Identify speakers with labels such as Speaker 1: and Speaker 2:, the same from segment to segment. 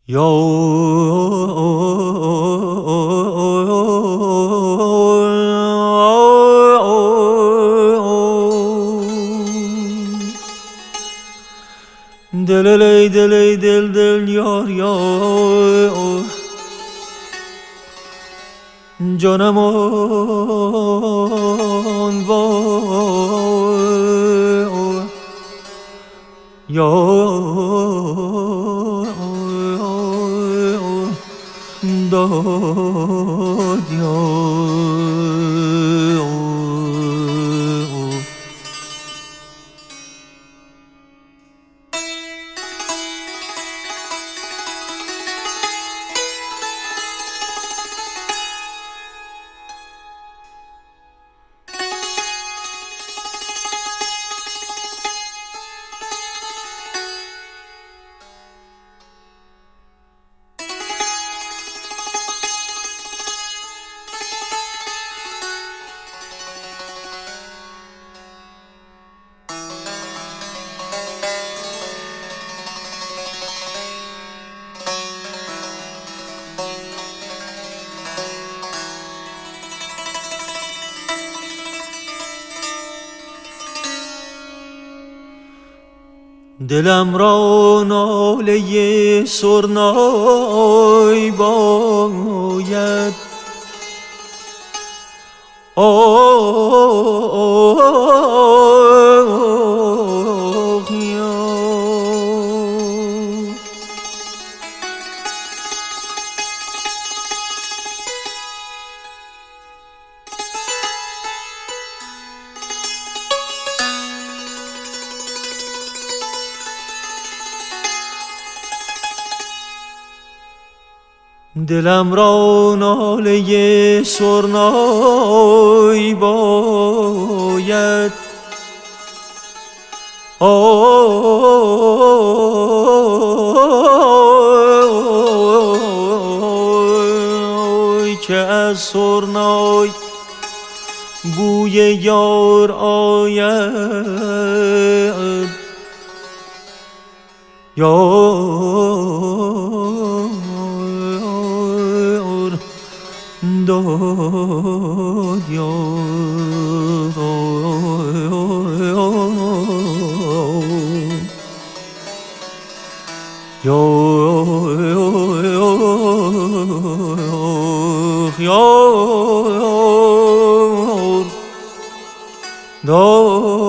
Speaker 1: یا دل ای دل ای دل دل یار یار جانم آن وای یار داد یار دلم را ناله سرنای باید آه یا دلم را ناله سرنای باید آی که از سرنای بوی یار آید داد یار داد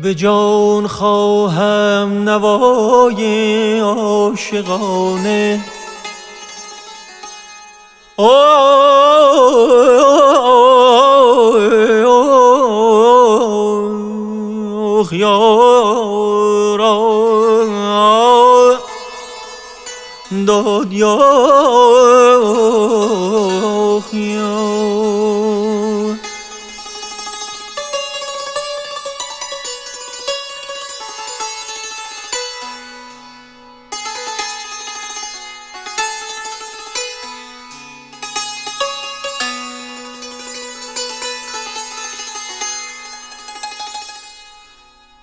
Speaker 1: به جان خواهم نوای عاشقانه آه یارا داد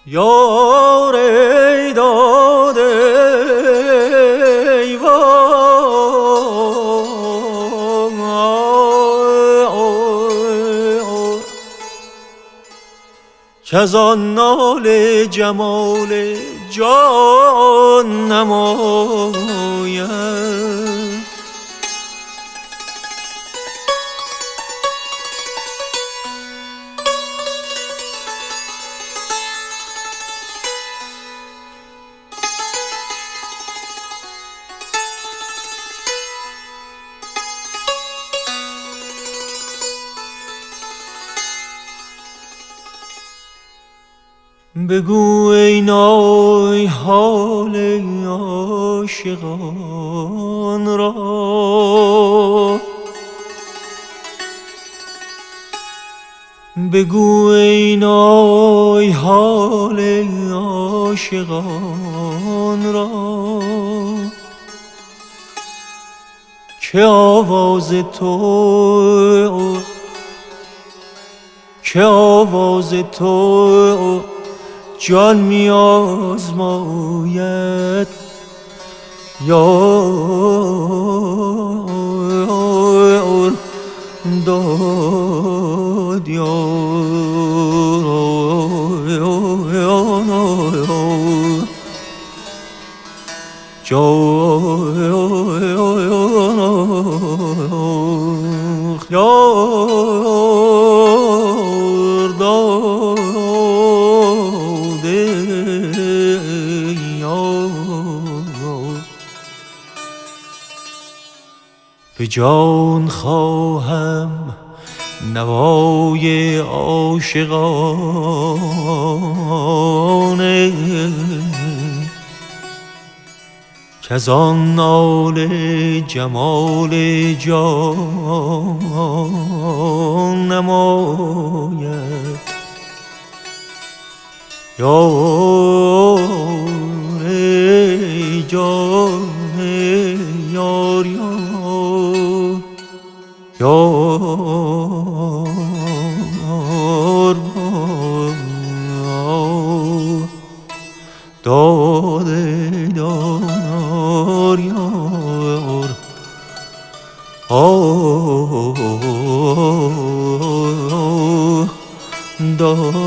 Speaker 1: یار ای داد ای وای کز آن نال جمال جان نماید بگو ای نای حال عاشقان را بگو ای نای حال عاشقان را که آواز تو جان می آزماید یار داد به جان خواهم نوای عاشقانه کز آن نال جمال جان نماید یار ای جان یار یار داده دار یار دار